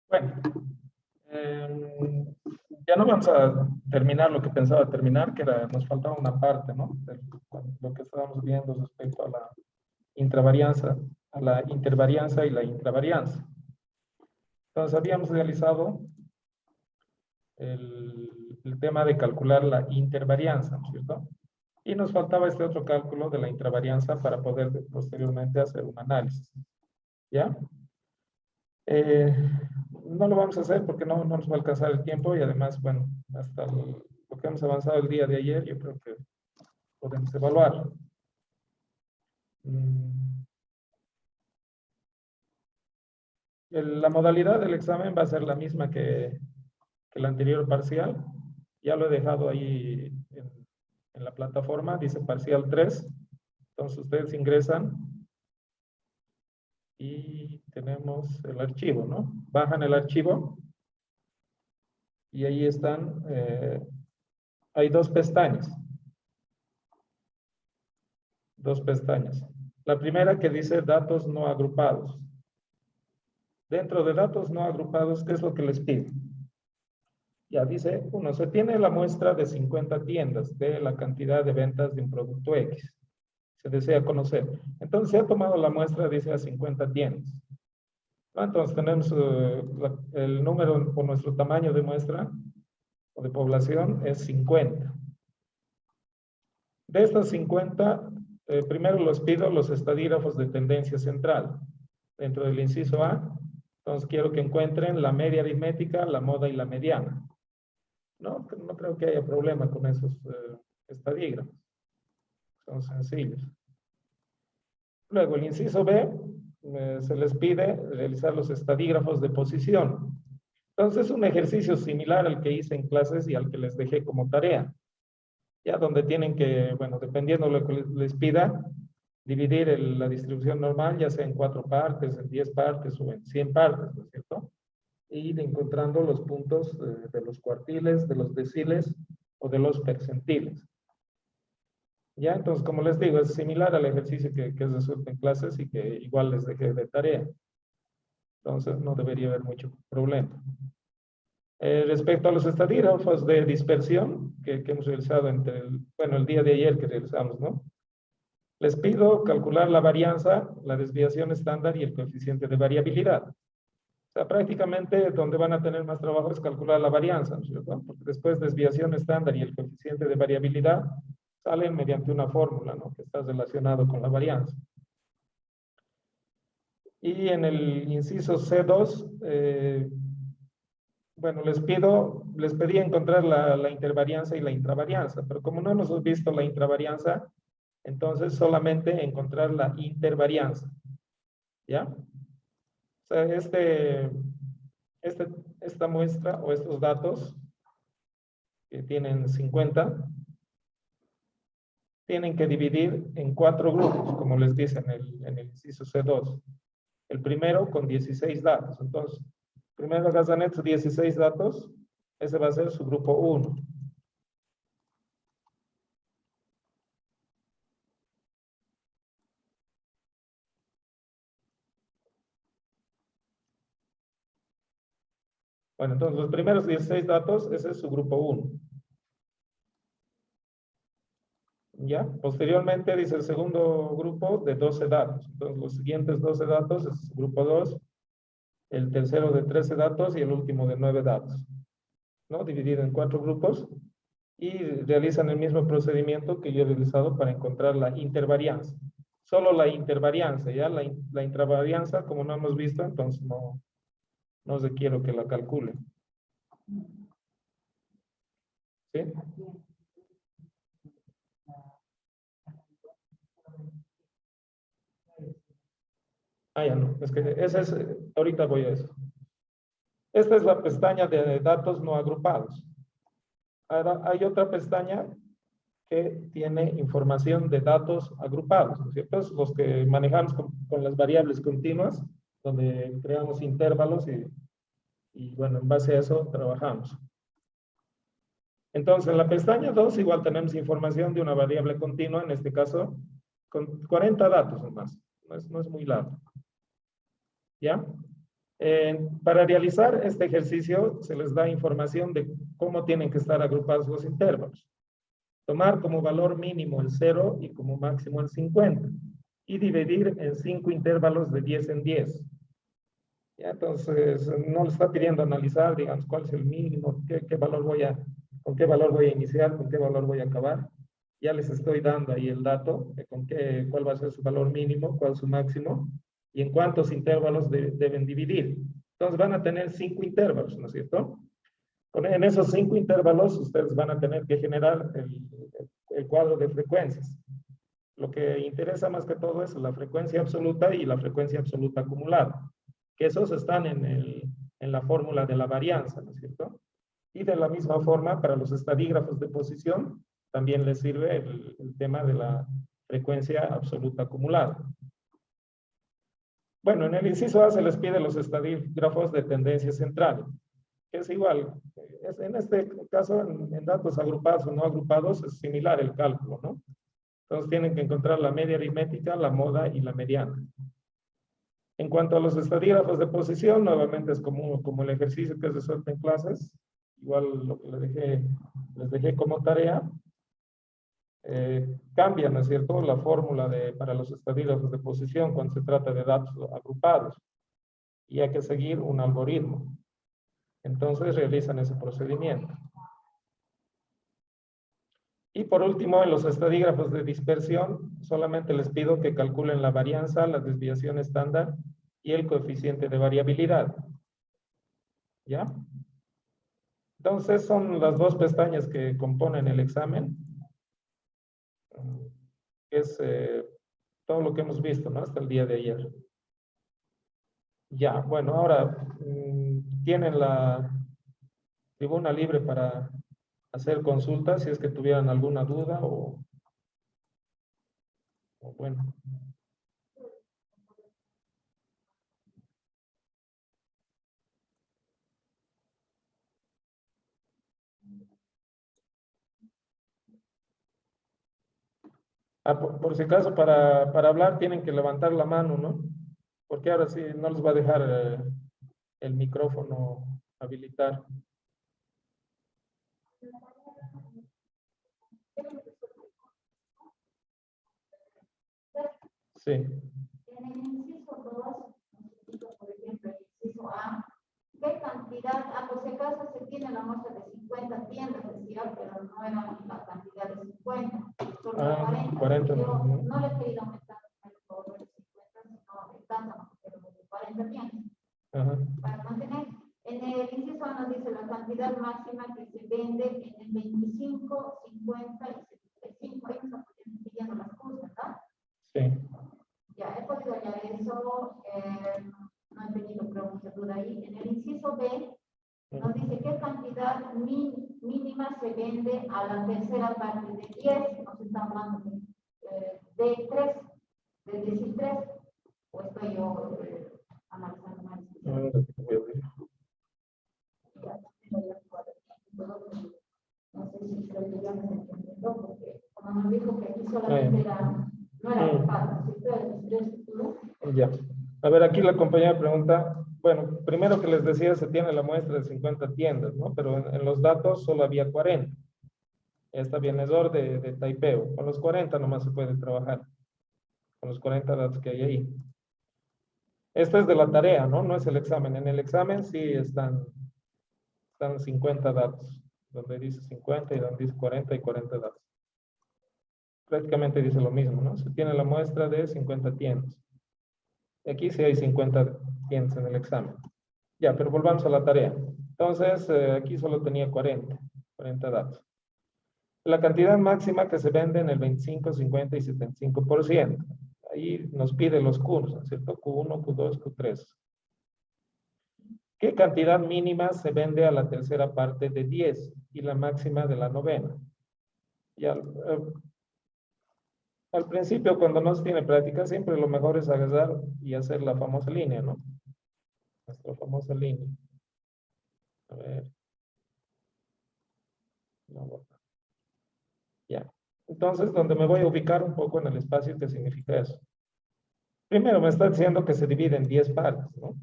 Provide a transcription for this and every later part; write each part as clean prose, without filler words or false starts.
Bueno, eh, ya no vamos a terminar lo que pensaba terminar, que era, nos faltaba una parte, ¿no? De lo que estábamos viendo respecto a la intravarianza, a la intervarianza y la intravarianza. Entonces, habíamos realizado el tema de calcular la intervarianza, ¿no es cierto? Y nos faltaba este otro cálculo de la intravarianza para poder posteriormente hacer un análisis, ¿ya? Eh, no lo vamos a hacer porque no nos va a alcanzar el tiempo y además, bueno, hasta lo que hemos avanzado el día de ayer, yo creo que podemos evaluar. Mm, la modalidad del examen va a ser la misma que el anterior parcial. Ya lo he dejado ahí en la plataforma, dice parcial 3. Entonces ustedes ingresan y tenemos el archivo, ¿no? Bajan el archivo y ahí están, hay dos pestañas. Dos pestañas. La primera que dice datos no agrupados. Dentro de datos no agrupados, ¿qué es lo que les pido? Ya dice, uno, se tiene la muestra de 50 tiendas de la cantidad de ventas de un producto X. Se desea conocer. Entonces, se ha tomado la muestra, dice, a 50 tiendas. ¿No? Entonces, tenemos el número o nuestro tamaño de muestra o de población es 50. De estas 50, primero los pido los estadígrafos de tendencia central. Dentro del inciso A, entonces quiero que encuentren la media aritmética, la moda y la mediana. No creo que haya problema con esos estadígrafos. Son sencillos. Luego, el inciso B, se les pide realizar los estadígrafos de posición. Entonces, es un ejercicio similar al que hice en clases y al que les dejé como tarea. Ya donde tienen que, bueno, dependiendo de lo que les pida, dividir la distribución normal, ya sea en 4 partes, en 10 partes o en 100 partes, ¿no es cierto? E ir encontrando los puntos de los cuartiles, de los deciles o de los percentiles. Ya, entonces, como les digo, es similar al ejercicio que es resuelto en clases y que igual les dejé de tarea. Entonces, no debería haber mucho problema. Respecto a los estadígrafos de dispersión que hemos realizado el día de ayer que realizamos, ¿no? Les pido calcular la varianza, la desviación estándar y el coeficiente de variabilidad. O sea, prácticamente donde van a tener más trabajo es calcular la varianza, ¿no es cierto? Porque después desviación estándar y el coeficiente de variabilidad salen mediante una fórmula, ¿no? Que está relacionado con la varianza. Y en el inciso C2, bueno, les pedí encontrar la intervarianza y la intravarianza, pero como no hemos visto la intravarianza, entonces solamente encontrar la intervarianza, ¿ya? O sea, esta muestra o estos datos que tienen 50, tienen que dividir en 4 grupos, como les dice en el inciso C2. El primero con 16 datos. Entonces, primero Gazanet 16 datos, ese va a ser su grupo 1. Bueno, entonces los primeros 16 datos, ese es su grupo 1. ¿Ya? Posteriormente dice el segundo grupo de 12 datos. Entonces los siguientes 12 datos es grupo 2, el tercero de 13 datos y el último de 9 datos. ¿No? Dividido en 4 grupos y realizan el mismo procedimiento que yo he realizado para encontrar la intervarianza. Solo la intervarianza, ¿ya? La intravarianza, como no hemos visto, entonces no requiero que la calcule. ¿Sí? Ah, ya no. Es que ese es, ahorita voy a eso. Esta es la pestaña de datos no agrupados. Ahora hay otra pestaña que tiene información de datos agrupados, ¿no es cierto? Es los que manejamos con las variables continuas, donde creamos intervalos y bueno, en base a eso trabajamos. Entonces, en la pestaña 2 igual tenemos información de una variable continua, en este caso, con 40 datos nomás. No es muy largo. ¿Ya? Para realizar este ejercicio se les da información de cómo tienen que estar agrupados los intervalos. Tomar como valor mínimo el 0 y como máximo el 50. Y dividir en 5 intervalos de 10 en 10. ¿Ya? Entonces, no le está pidiendo analizar, digamos, cuál es el mínimo, qué valor con qué valor voy a iniciar, con qué valor voy a acabar. Ya les estoy dando ahí el dato de cuál va a ser su valor mínimo, cuál es su máximo, y en cuántos intervalos deben dividir. Entonces, van a tener 5 intervalos, ¿no es cierto? En esos 5 intervalos, ustedes van a tener que generar el cuadro de frecuencias. Lo que interesa más que todo es la frecuencia absoluta y la frecuencia absoluta acumulada, que esos están en la fórmula de la varianza, ¿no es cierto? Y de la misma forma, para los estadígrafos de posición, también les sirve el tema de la frecuencia absoluta acumulada. Bueno, en el inciso A se les pide los estadígrafos de tendencia central, que es igual. En este caso, en datos agrupados o no agrupados, es similar el cálculo, ¿no? Entonces tienen que encontrar la media aritmética, la moda y la mediana. En cuanto a los estadígrafos de posición, nuevamente es como el ejercicio que se suelta en clases. Igual lo que les dejé como tarea. Cambia, ¿no es cierto?, la fórmula para los estadígrafos de posición cuando se trata de datos agrupados. Y hay que seguir un algoritmo. Entonces realizan ese procedimiento. Y por último, en los estadígrafos de dispersión, solamente les pido que calculen la varianza, la desviación estándar y el coeficiente de variabilidad. ¿Ya? Entonces, son las dos pestañas que componen el examen. Es todo lo que hemos visto, ¿no? Hasta el día de ayer. Ya, bueno, ahora tienen la tribuna libre para hacer consultas si es que tuvieran alguna duda o bueno. Por si acaso, para hablar tienen que levantar la mano, ¿no? Porque ahora sí no les va a dejar el micrófono habilitar. Sí. En el inciso 2, por ejemplo, el inciso A, ¿qué cantidad? Por si acaso se tiene la muestra de 50 tiendas, decía, pero no era la cantidad de 50, solo 40. Yo no le he pedido aumentar el valor de 50, sino aumentando, pero de 40 tiendas. Para mantener. En el inciso A nos dice la cantidad máxima que se vende en el 25, 50 y 75. Ahí nos están pidiendo las cosas, ¿verdad? Sí. Ya he podido hallar eso, no he tenido mucha duda ahí. En el inciso B nos dice qué cantidad mínima se vende a la tercera parte de 10. Nos está hablando de 3, de 13, o estoy yo analizando mal. No sé si creo que ya me entendió, porque como nos dijo que aquí solamente era, no era ocupado, ya. A ver, aquí la compañera pregunta, bueno, primero que les decía, se tiene la muestra de 50 tiendas, ¿no? Pero en los datos solo había 40. Esta viene de Taipeo. Con los 40 nomás se puede trabajar. Con los 40 datos que hay ahí. Esta es de la tarea, ¿no? No es el examen. En el examen sí están 50 datos. Donde dice 50 y donde dice 40 y 40 datos. Prácticamente dice lo mismo, ¿no? Se tiene la muestra de 50 tiendas. Aquí sí hay 50 tiendas en el examen. Ya, pero volvamos a la tarea. Entonces, aquí solo tenía 40 datos. La cantidad máxima que se vende en el 25, 50 y 75%. Ahí nos pide los Q, ¿no es cierto? Q1, Q2, Q3. ¿Qué cantidad mínima se vende a la tercera parte de 10 y la máxima de la novena? Ya, al principio, cuando no se tiene práctica, siempre lo mejor es agarrar y hacer la famosa línea, ¿no? Nuestra famosa línea. A ver. No, ya. Entonces, donde me voy a ubicar un poco en el espacio, ¿qué significa eso? Primero, me está diciendo que se divide en 10 partes, ¿no?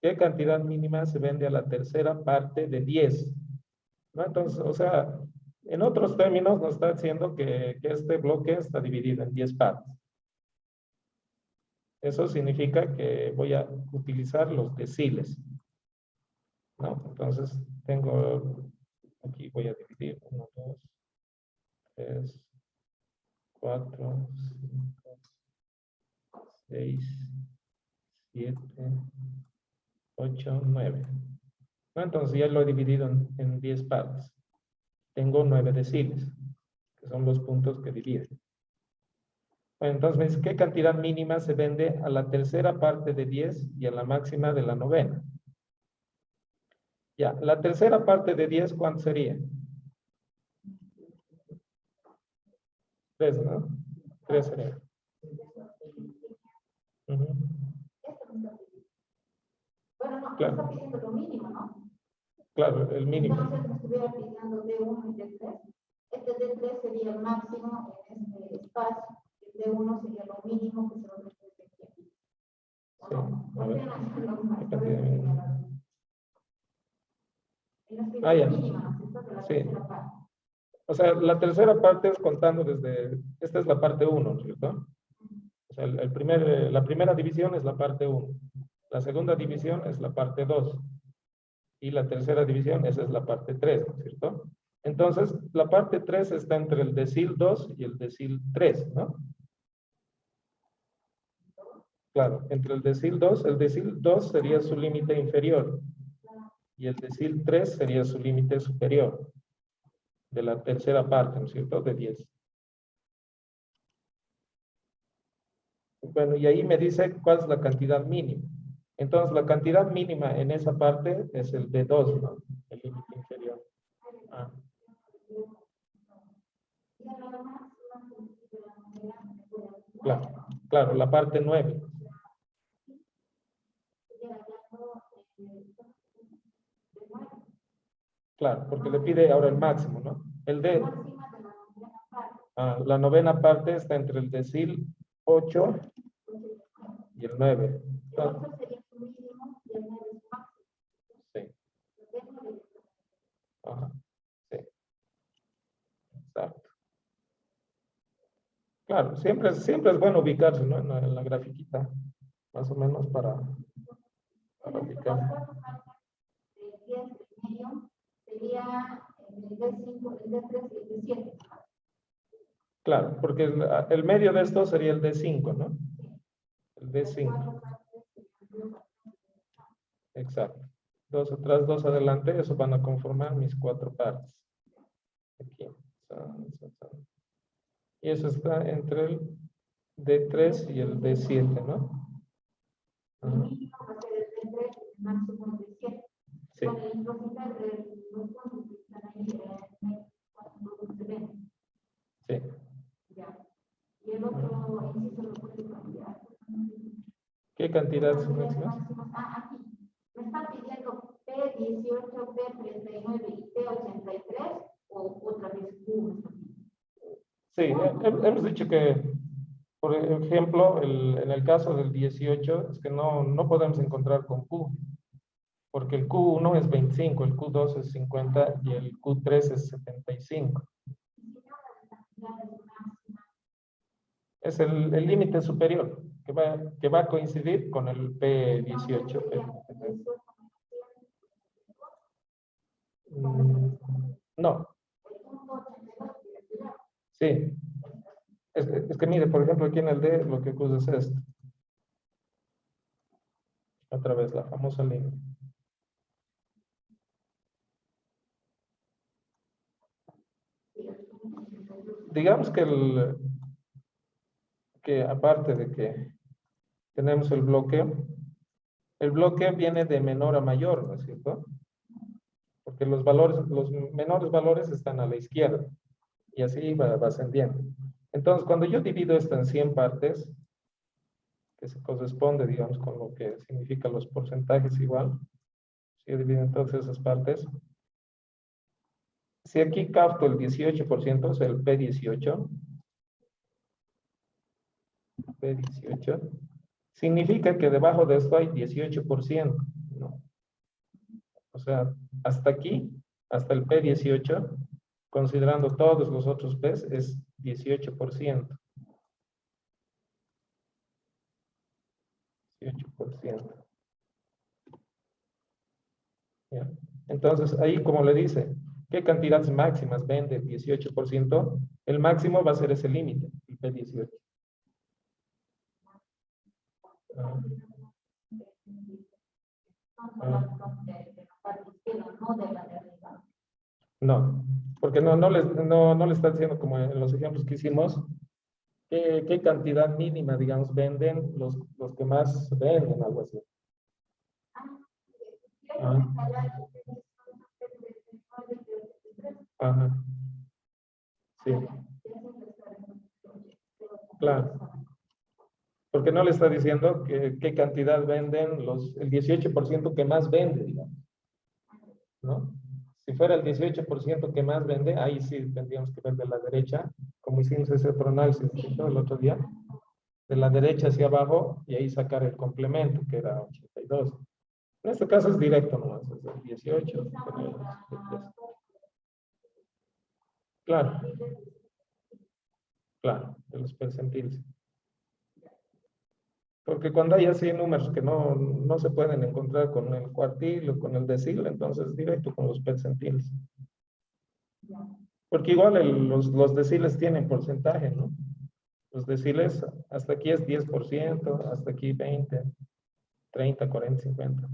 ¿Qué cantidad mínima se vende a la tercera parte de 10? ¿No? Entonces, o sea, en otros términos nos está diciendo que este bloque está dividido en 10 partes. Eso significa que voy a utilizar los deciles, ¿no? Entonces, tengo, aquí voy a dividir 1, 2, 3, 4, 5, 6, 7, 8, 9. ¿No? Entonces ya lo he dividido en 10 partes. Tengo 9 deciles, que son los puntos que dividen. Bueno, entonces me dice, ¿qué cantidad mínima se vende a la tercera parte de 10 y a la máxima de la novena? Ya, la tercera parte de 10, ¿cuánto sería? 3, ¿no? 3 sería. Ujú. Bueno, no, Claro. está pidiendo lo mínimo, ¿no? Claro, el mínimo. Entonces me estuviera pidiendo D1 y D3. Este D3 sería el máximo en este espacio. El D1 sería lo mínimo que se lo representa aquí. Sí, a ver. ¿Qué cantidad Mínima. mínima? Ah, ya. Mínima, ¿no? De la Sí. tercera parte. O sea, la tercera parte es contando desde, esta es la parte 1, ¿cierto? O sea, la primera división es la parte 1. La segunda división es la parte 2. Y la tercera división, esa es la parte 3, ¿cierto? Entonces, la parte 3 está entre el decil 2 y el decil 3, ¿no? Claro, entre el decil 2 sería su límite inferior y el decil 3 sería su límite superior de la tercera parte, ¿no es cierto? De 10. Bueno, y ahí me dice cuál es la cantidad mínima. Entonces, la cantidad mínima en esa parte es el D2, ¿no? El límite inferior. Ah. Claro, claro, la parte 9. Claro, porque le pide ahora el máximo, ¿no? El D. La novena parte está entre el decil 8 y el 9. Sí. Ajá. Sí. Exacto. Claro, siempre es bueno ubicarse, ¿no? En la grafiquita, más o menos para ubicarse. Sería el D5, el D3 y el D7. Claro, porque el medio de esto sería el D5, ¿no? El D5. Exacto. 2 atrás, 2 adelante, eso van a conformar mis 4 partes. Aquí. Y eso está entre el D3 y el D7, ¿no? Ajá. Sí. Sí. Y el otro inciso lo puede cambiar. ¿Qué cantidad son máximas? Aquí. Me está pidiendo P18, P39 y P83 o otra vez Q. Sí, hemos dicho que, por ejemplo, en el caso del 18, es que no podemos encontrar con Q, porque el Q1 es 25, el Q2 es 50 y el Q3 es 75. Es el límite superior que va a coincidir con el P18. No. Sí. Es que mire, por ejemplo, aquí en el D lo que ocurre es esto. Otra vez la famosa línea. Digamos que aparte de que tenemos el bloque viene de menor a mayor, ¿no es cierto? Porque los menores valores están a la izquierda y así va ascendiendo. Entonces, cuando yo divido esto en 100 partes, que se corresponde, digamos, con lo que significan los porcentajes igual, si yo divido entonces esas partes, si aquí capto el 18%, o sea, el P18, significa que debajo de esto hay 18%, sea, hasta aquí, hasta el P18, considerando todos los otros P's, es 18%. 18%. ¿Ya? Entonces, ahí como le dice, ¿qué cantidades máximas vende 18%? El máximo va a ser ese límite, el P18. Ah, no, porque no le está diciendo como en los ejemplos que hicimos, qué cantidad mínima, digamos, venden los que más venden, algo así. Ah, ajá. Sí, claro. Porque no le está diciendo qué cantidad venden el 18% que más vende, digamos, ¿no? Si fuera el 18% que más vende, ahí sí tendríamos que ver de la derecha, como hicimos ese otro análisis el otro día, de la derecha hacia abajo y ahí sacar el complemento, que era 82. En este caso es directo nomás, es el 18. Claro, claro, de los percentiles. Porque cuando hay así números que no se pueden encontrar con el cuartil o con el decil, entonces directo con los percentiles. Porque igual los deciles tienen porcentaje, ¿no? Los deciles, hasta aquí es 10%, hasta aquí 20, 30, 40, 50.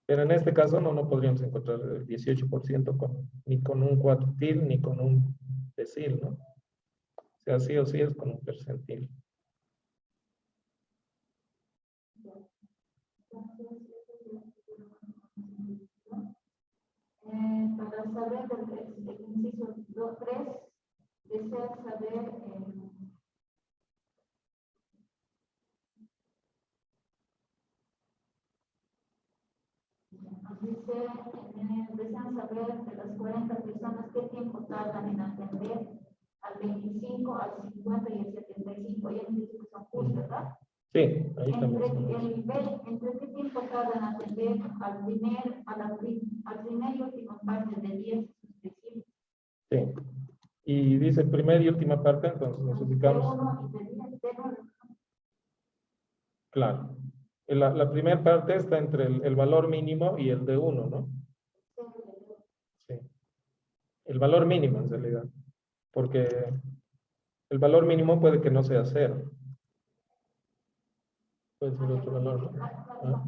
Pero en este caso no podríamos encontrar el 18% ni con un cuartil ni con un decil, ¿no? O sea, sí o sí es con un percentil. Para saber el inciso 3, desea saber dice, desean saber de las 40 personas qué tiempo tardan en atender al 25, al 50 y al 75. Ya nos dice que son justos, ¿verdad? Sí, ahí también. ¿Entre qué tiempo tardan en atender al primer y última parte de 10 sucesivos? Sí. Y dice primera y última parte, entonces nos ubicamos. Claro. La primera parte está entre el valor mínimo y el de 1, ¿no? Sí. El valor mínimo, en realidad. Porque el valor mínimo puede que no sea 0. Puede ser otro valor, ¿no? ¿Ah?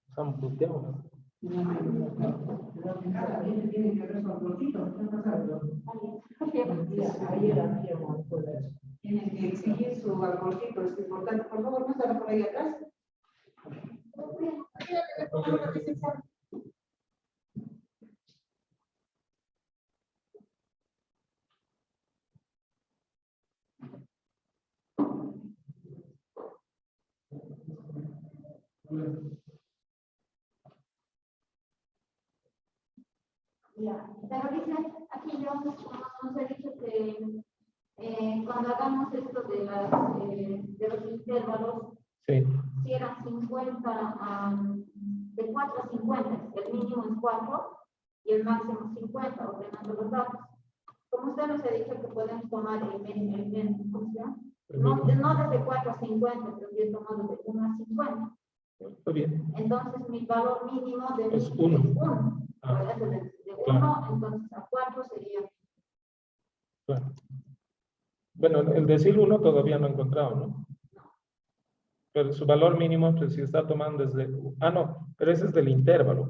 Estamos puteados. Tienen que exigir su alcoholcito, es importante. Por favor, no estará por ahí atrás. Ya, pero dice, aquí yo nos he dicho que cuando hagamos esto de los intervalos, Sí. si eran 50, de 4 a 50, el mínimo es 4 y el máximo 50, ordenando los datos. Como usted nos ha dicho que podemos tomar ¿cómo se llama? No desde 4 a 50, pero yo he tomado de 1 a 50. Está bien. Entonces mi valor mínimo de Es 1. es 1. Ah, De 1, claro. entonces a 4 sería. Claro. Bueno, el decil 1 todavía no he encontrado, ¿no? Pero su valor mínimo, pues si está tomando desde... Ah, no, pero ese es del intervalo.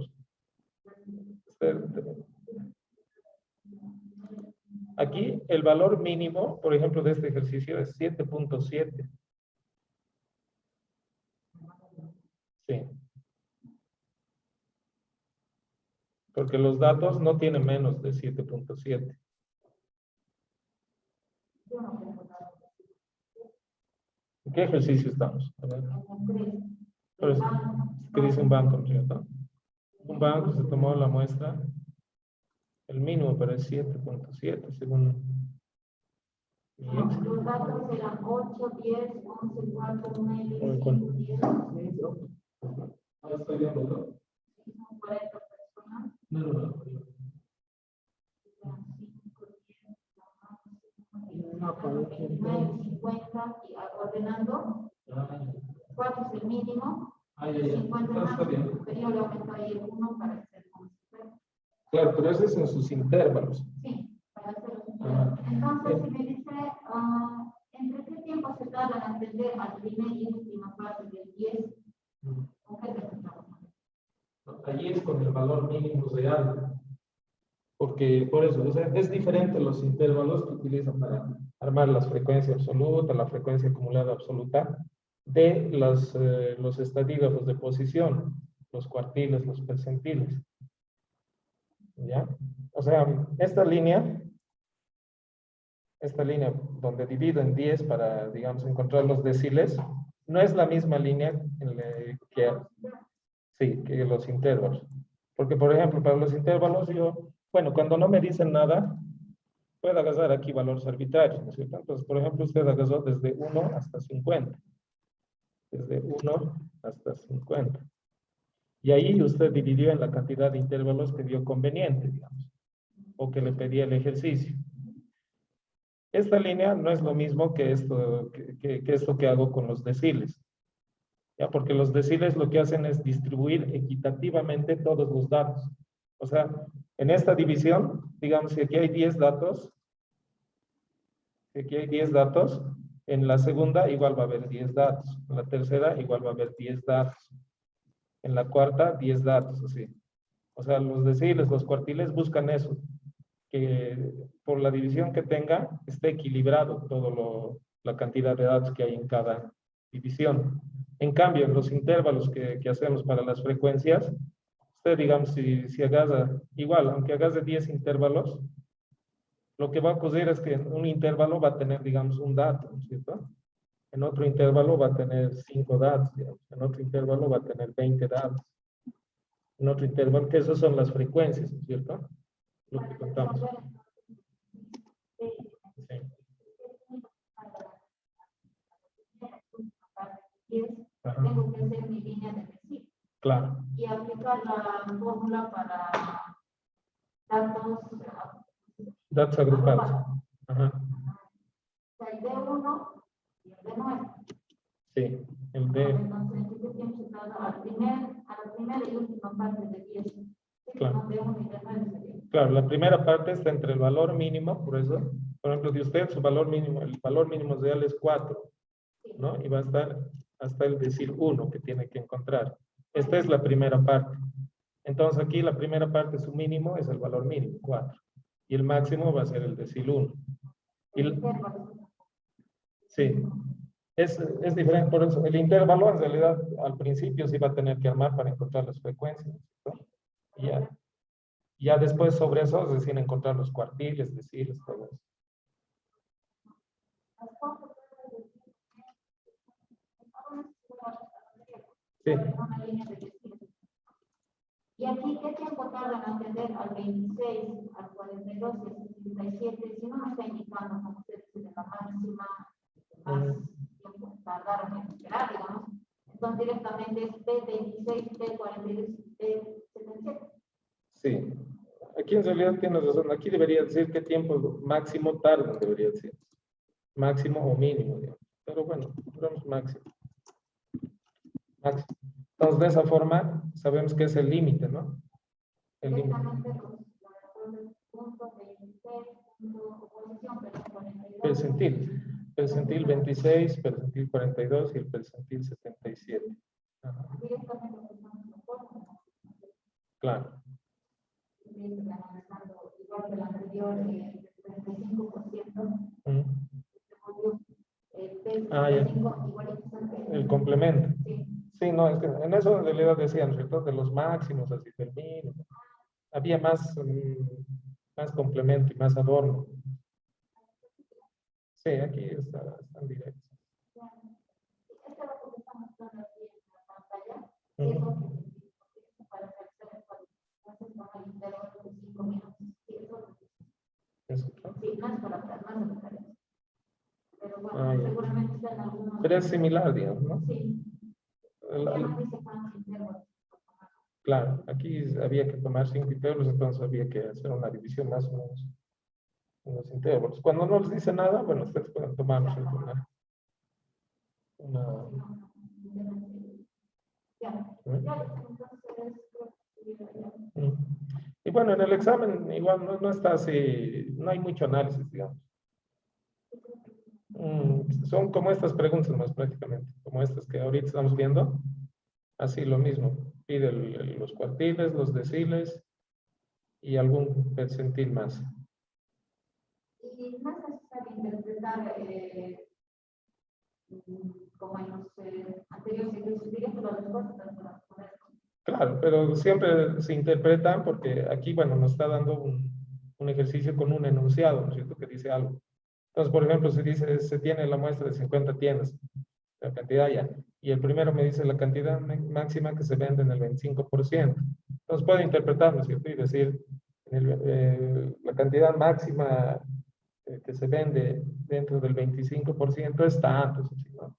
Aquí el valor mínimo, por ejemplo, de este ejercicio es 7.7. Sí. Porque los datos no tienen menos de 7.7. ¿En qué ejercicio estamos? A ver. En el 3. Pero es que dice un banco, ¿cierto? Un banco se tomó la muestra, el mínimo para el 7.7, según mi ex. Los datos eran 8, 10, 11, 4, 9, Oye, 5, 10. Ahora estoy viendo, ¿no? Son 40 personas. No. 5, 10, 29, 50 y ordenando. 4 es el mínimo. 50 más. Está bien. Pero yo le aumento ahí el 1 para hacer como 50. Claro, pero ese es en sus intervalos. Sí, para hacer los Ajá. Entonces, si me dice, ¿entre qué tiempo se tarda en entender al primer y última parte del 10? ¿Con qué te estamos? Allí es con el valor mínimo real. Porque por eso, o sea, es diferente los intervalos que utilizan para armar la frecuencia absoluta, la frecuencia acumulada absoluta, de los estadígrafos de posición, los cuartiles, los percentiles. ¿Ya? O sea, esta línea donde divido en 10 para, digamos, encontrar los deciles, no es la misma línea que los intervalos. Porque, por ejemplo, para los intervalos bueno, cuando no me dicen nada, puedo agarrar aquí valores arbitrarios, ¿no es cierto? Entonces, por ejemplo, usted agarró desde 1 hasta 50. Desde 1 hasta 50. Y ahí usted dividió en la cantidad de intervalos que vio conveniente, digamos, o que le pedía el ejercicio. Esta línea no es lo mismo que esto que hago con los deciles. ¿Ya? Porque los deciles lo que hacen es distribuir equitativamente todos los datos. O sea, en esta división, digamos, si aquí hay 10 datos, en la segunda igual va a haber 10 datos, en la tercera igual va a haber 10 datos, en la cuarta 10 datos, así. O sea, los deciles, los cuartiles buscan eso, que por la división que tenga esté equilibrado la cantidad de datos que hay en cada división. En cambio, en los intervalos que hacemos para las frecuencias, usted, digamos, si agarra, igual, aunque agarre 10 intervalos, lo que va a ocurrir es que en un intervalo va a tener, digamos, un dato, ¿no es cierto? En otro intervalo va a tener 5 datos, digamos. En otro intervalo va a tener 20 datos. En otro intervalo, que esas son las frecuencias, ¿no es cierto? Lo que contamos. Sí. Ajá. Tengo que hacer mi línea de recibo. Claro. Y aplicar la fórmula para Datos agrupados. Ajá. El D1 y el D9. Sí, el D. Entonces, ¿qué tiempo se tarda? A la primera y última parte de 10. Claro. D1 y D9 sería. Claro, la primera parte está entre el valor mínimo, por eso, por ejemplo, de usted, su valor mínimo, el valor mínimo real es 4, ¿no? Y va a estar hasta el decil 1 que tiene que encontrar. Esta es la primera parte. Entonces aquí la primera parte, su mínimo, es el valor mínimo, 4. Y el máximo va a ser el decil 1. Sí, es diferente por eso. El intervalo, en realidad, al principio sí va a tener que armar para encontrar las frecuencias, ¿no? Y ya después sobre eso es decir, encontrar los cuartiles, deciles, todo eso. Sí. Y aquí, ¿qué tiempo tardan en atender al 26, al 42 y al 67? Si no me está indicando, como usted dice, de la máxima, más tiempo tardaron en esperar, digamos. Entonces, directamente es P26, P42 y P77. Sí. Aquí en realidad tienes razón. Aquí debería decir qué tiempo máximo tardan, debería decir. Máximo o mínimo, digamos. Pero bueno, ponemos máximo. Máximo. Entonces, de esa forma, sabemos que es el límite, ¿no? El límite. Percentil. Percentil 26, percentil 42 y el percentil 77. Ajá. Claro. Igual que el anterior, el 35%. El complemento. Sí. Sí, no, es que en eso en realidad decían, ¿cierto? De los máximos, así del mínimo. Había más complemento y más adorno. Sí, aquí están directos. mostrando aquí en la pantalla, es lo que se utiliza para realizar el código. Entonces, con el intervalo de 5 minutos. Sí, eso es lo que sí, no es para atrás, no es diferencia. Pero bueno, Ah, ya. seguramente está en algunos. Pero es similar, digamos, ¿no? Sí. La- Ya no dice cuántos intervalos. Claro, aquí había que tomar 5 intervalos, entonces había que hacer una división más o menos en los intervalos. Cuando no les dice nada, bueno, ustedes pueden tomar una Ya, ¿eh? ya, entonces, creo que ya. Mm. Y bueno, en el examen igual no está así, no hay mucho análisis, digamos. Son como estas preguntas más prácticamente, como estas que ahorita estamos viendo. Así lo mismo, pide los cuartiles, los deciles y algún percentil más. Y no es necesario interpretar como en los anteriores ejercicios directos las respuestas para poder. Claro, pero siempre se interpretan porque aquí, bueno, nos está dando un ejercicio con un enunciado, ¿no es cierto? Que dice algo. Entonces, por ejemplo, si dice, se tiene la muestra de 50 tiendas, la cantidad ya, y el primero me dice la cantidad máxima que se vende en el 25%. Entonces, puedo interpretar, ¿no es cierto? Y decir, la cantidad máxima que se vende dentro del 25% es tanto, ¿no?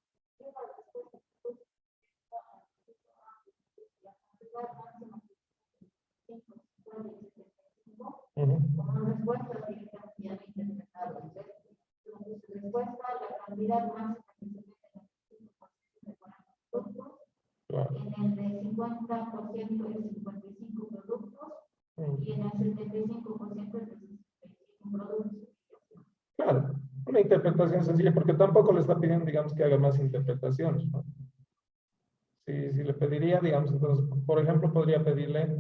Ujú. Como respuesta directamente interpretado. Respuesta a la cantidad máxima que se mete en el 25% de productos. Claro. En el de 50% de 55 productos y en el 75% de 65 productos. Claro, una interpretación sencilla, porque tampoco le está pidiendo, digamos, que haga más interpretaciones, ¿no? Si le pediría, digamos, entonces, por ejemplo, podría pedirle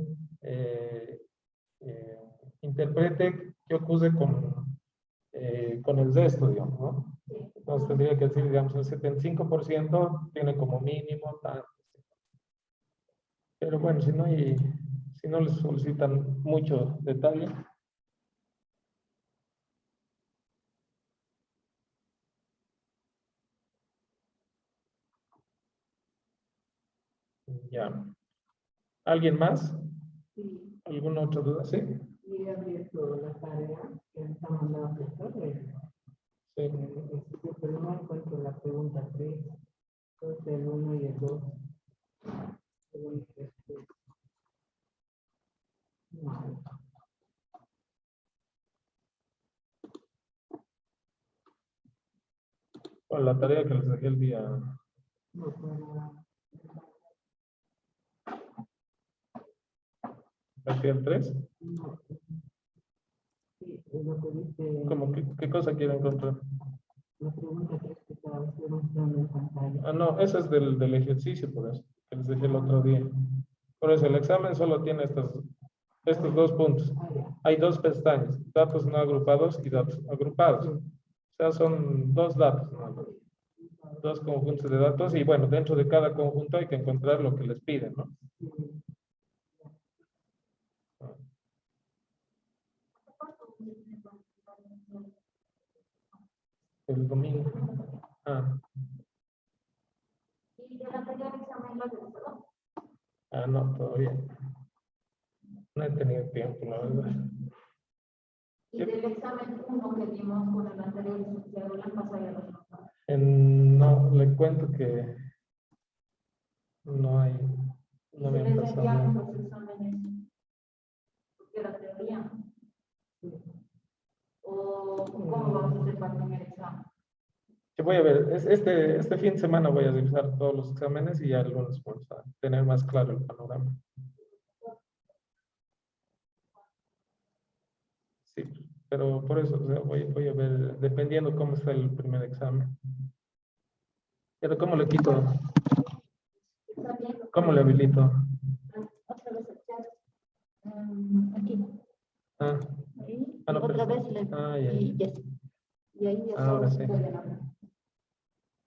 interprete qué ocurre con el resto, digamos, ¿no? Entonces tendría que decir, digamos, el 75% tiene como mínimo tanto. Pero bueno, si no les solicitan mucho detalle. Ya. ¿Alguien más? Sí, ¿Alguna otra duda? Sí. y he abierto la tarea que está mandando a profesor. Sí. Pero no encuentro la pregunta 3, entonces el 1 y el 2. No, Bueno, la tarea que les dejé el día. no puedo. ¿Aquí el 3? No. Sí, es lo que dice. ¿Cómo qué cosa quieren encontrar? La pregunta 3 que estaba mostrando en pantalla. Ah, no, esa es del ejercicio, por eso, que les dejé el otro día. Por eso, el examen solo tiene estos dos puntos. Hay dos pestañas, datos no agrupados y datos agrupados. O sea, son dos datos, ¿no? Dos conjuntos de datos y bueno, dentro de cada conjunto hay que encontrar lo que les piden, ¿no? El domingo. Ah, Y del anterior examen lo realizó. no, todavía. No he tenido tiempo, la verdad. Y del examen 1 que dimos con el anterior licenciado, la pasó ya los resultados. No, le cuento que no hay, no me Se han les pasado enviamos nada. los exámenes, porque era teoría. O cómo vamos a hacer para el primer examen. Yo voy a ver, este fin de semana voy a revisar todos los exámenes y ya el lunes vamos a tener más claro el panorama. Sí, pero por eso, o sea, voy a ver, dependiendo cómo está el primer examen. Pero ¿cómo le quito? Está bien. ¿Cómo le habilito? Otra vez el chat. Aquí. Ah, Ahí. no, Y otra pero- vez le. ya. Y ya. Y ahí ya Ahora todos sí. pueden hablar.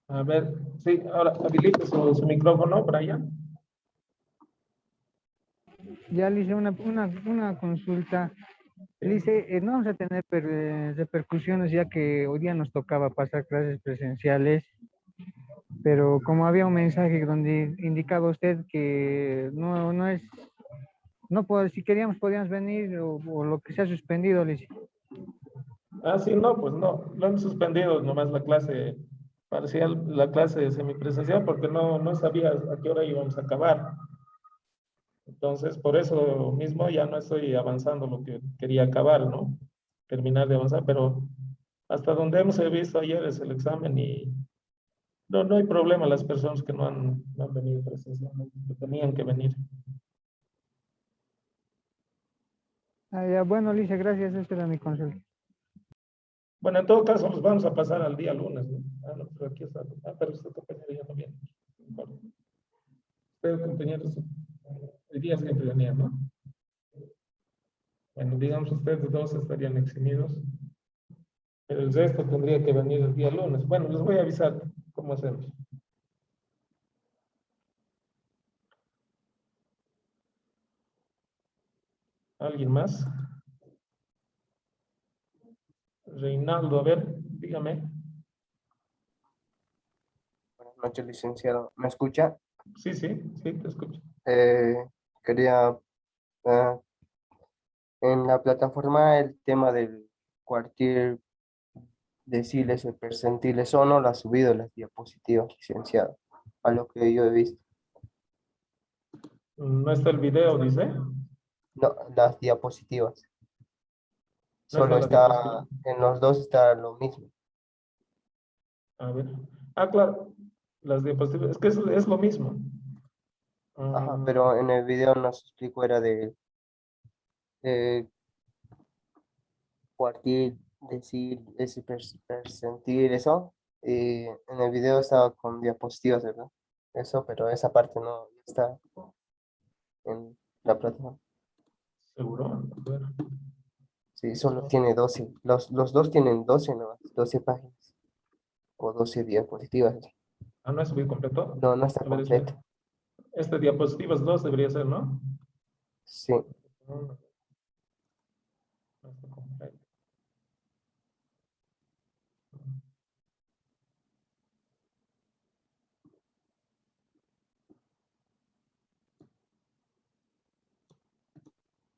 A ver, sí, ahora habilite su micrófono, Brian. Ya le hice una consulta. Le dice, no vamos a tener repercusiones ya que hoy día nos tocaba pasar clases presenciales. pero como había un mensaje donde indicaba usted que no es, no puedo, si queríamos podíamos venir o lo que se ha suspendido, Lice. Ah, sí, no, pues no, lo han suspendido nomás la clase parcial, la clase semipresencial, porque no sabía a qué hora íbamos a acabar. Entonces, por eso mismo ya no estoy avanzando lo que quería acabar, ¿no? Terminar de avanzar, pero hasta donde hemos visto ayer es el examen y no hay problema las personas que no han venido presencialmente, que tenían que venir. Ah, ya, bueno, Lice, gracias, esta era mi consulta. Bueno, en todo caso, nos vamos a pasar al día lunes, ¿no? Ah, no, pero aquí está. Ah, pero usted compañero ya no viene. Bueno, usted, compañeros, el día siempre venía, ¿no? Bueno, digamos, ustedes dos estarían eximidos, pero el resto tendría que venir el día lunes. Bueno, les voy a avisar cómo hacemos. ¿Alguien más? Reinaldo, a ver, dígame. Buenas noches, licenciado. ¿Me escucha? Sí, sí, sí, te escucho. Eh, quería, ah, en la plataforma, el tema del cuartil deciles, el percentiles o no, lo ha subido las diapositivas, licenciado, a lo que yo he visto. No está el video, dice. No, las diapositivas. No está Solo la diapositiva. está, en los dos está lo mismo. A ver. Ah, claro. Las diapositivas. Es que es lo mismo. Ajá, Ah, pero en el video nos explicó era de cuartil, decir, ese percentil, eso. Y en el video estaba con diapositivas, ¿verdad? Eso, pero esa parte no está en la plataforma. seguro. A ver. Sí, solo tiene 12. Los dos tienen 12, ¿no? 12 páginas o 12 diapositivas. Ah, no es subir completo. No, no está A ver, espera. completo. Este diapositivas 2 debería ser, ¿no? Sí. No, no está completo.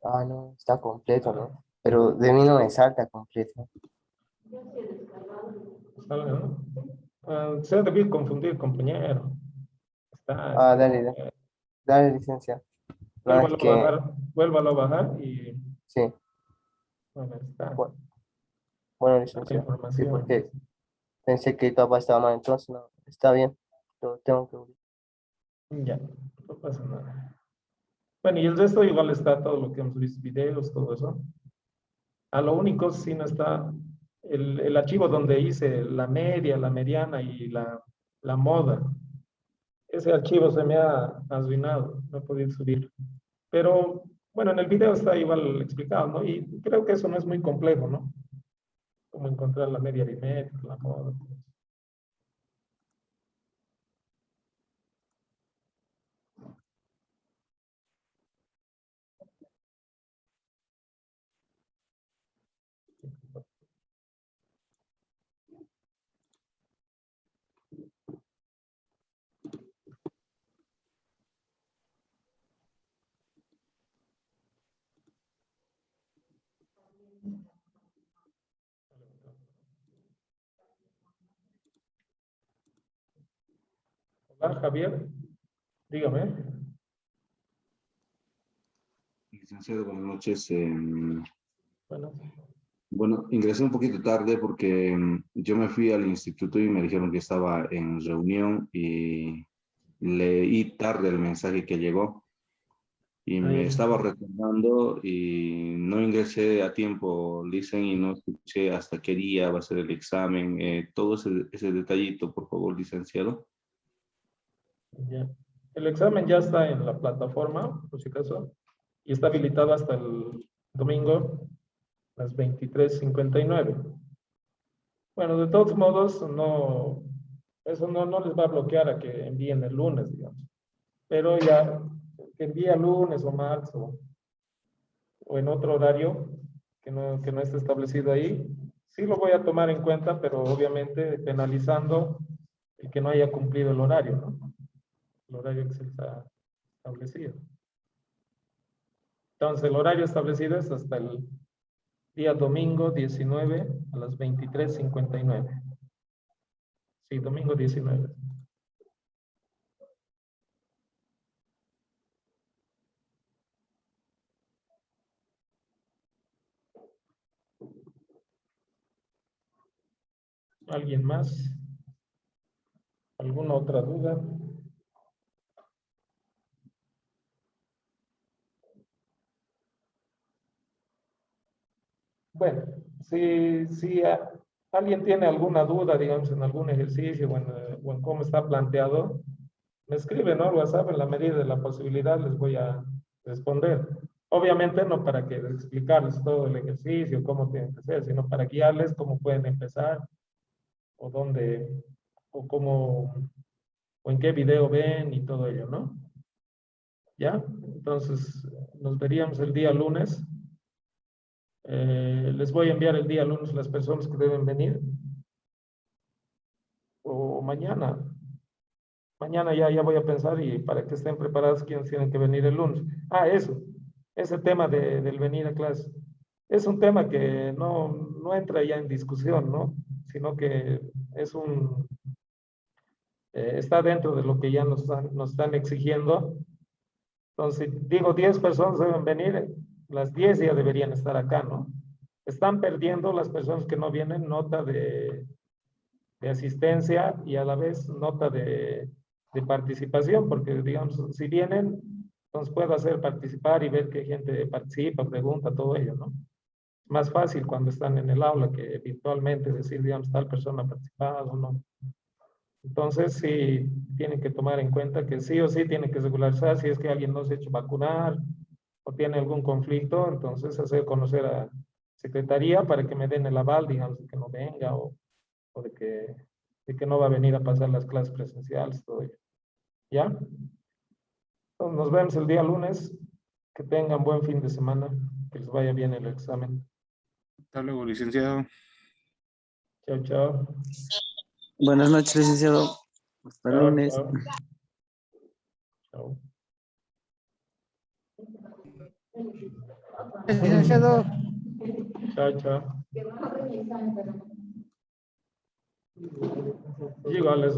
Ah, no, está completo, ¿no? Pero de mí no me salta completo. Sale, ¿no? Ah, se debe confundir, compañero. Ah, Está dale, dale, completo. dale, licencia. No, es Vuélvalo a que, bajar, vuélvalo a bajar y sí. a ver, está bu- Bueno, la licencia. Sí, información. porque pensé que el papá estaba mal, entonces no, está bien. Lo tengo que abrir. Ya, no pasa nada. Bueno, y el resto igual está todo lo que hemos visto, videos, todo eso. A lo único, si no está el archivo donde hice la media, la mediana y la moda. Ese archivo se me ha arruinado, no he podido subir. Pero bueno, en el video está igual explicado, ¿no? Y creo que eso no es muy complejo, ¿no? Como encontrar la media aritmética, la moda. Hola, Javier, dígame. Licenciado, buenas noches. Bueno, Bueno, ingresé un poquito tarde porque yo me fui al instituto y me dijeron que estaba en reunión y leí tarde el mensaje que llegó y me ahí, estaba retornando y no ingresé a tiempo, dicen, y no escuché hasta qué día va a ser el examen. Todo ese detallito, por favor, licenciado. ya. El examen ya está en la plataforma, por si acaso, y está habilitado hasta el domingo, las 23:59. Bueno, de todos modos, no, eso no les va a bloquear a que envíen el lunes, digamos. Pero ya, que envíe lunes o martes o en otro horario que no esté establecido ahí, sí lo voy a tomar en cuenta, pero obviamente penalizando y que no haya cumplido el horario, ¿no? El horario que se les ha establecido. Entonces, el horario establecido es hasta el día domingo 19 a las 23:59. Sí, domingo 19. ¿Alguien más? ¿Alguna otra duda? Bueno, si alguien tiene alguna duda, digamos, en algún ejercicio o en cómo está planteado, me escribe, ¿no? Al WhatsApp, en la medida de la posibilidad les voy a responder. Obviamente no para que explicarles todo el ejercicio, cómo tienen que ser, sino para guiarles cómo pueden empezar o dónde, o cómo, o en qué video ven y todo ello, ¿no? ¿Ya? Entonces, nos veríamos el día lunes. Les voy a enviar el día lunes las personas que deben venir. O mañana. Mañana ya voy a pensar y para que estén preparados quienes tienen que venir el lunes. Ah, eso. Ese tema del venir a clase. Es un tema que no entra ya en discusión, ¿no? Sino que es está dentro de lo que ya nos están exigiendo. Entonces, digo, 10 personas deben venir, las 10 ya deberían estar acá, ¿no? Están perdiendo las personas que no vienen nota de asistencia y a la vez nota de participación, porque digamos, si vienen, entonces puedo hacer participar y ver que gente participa, pregunta, todo ello, ¿no? Más fácil cuando están en el aula que virtualmente decir, digamos, tal persona ha participado o no. Entonces, sí, tienen que tomar en cuenta que sí o sí tienen que regularizar si es que alguien no se ha hecho vacunar o tiene algún conflicto, entonces hacer conocer a Secretaría para que me den el aval, digamos, de que no venga o de que no va a venir a pasar las clases presenciales, todo ello. ¿Ya? Entonces, nos vemos el día lunes. Que tengan buen fin de semana. Que les vaya bien el examen. Hasta luego, licenciado. Chao, chao. Buenas noches, licenciado. Hasta el Chao, lunes. chao. Chao. Licenciado. Chao, chao. Que van a hacer el examen, pero Llego a las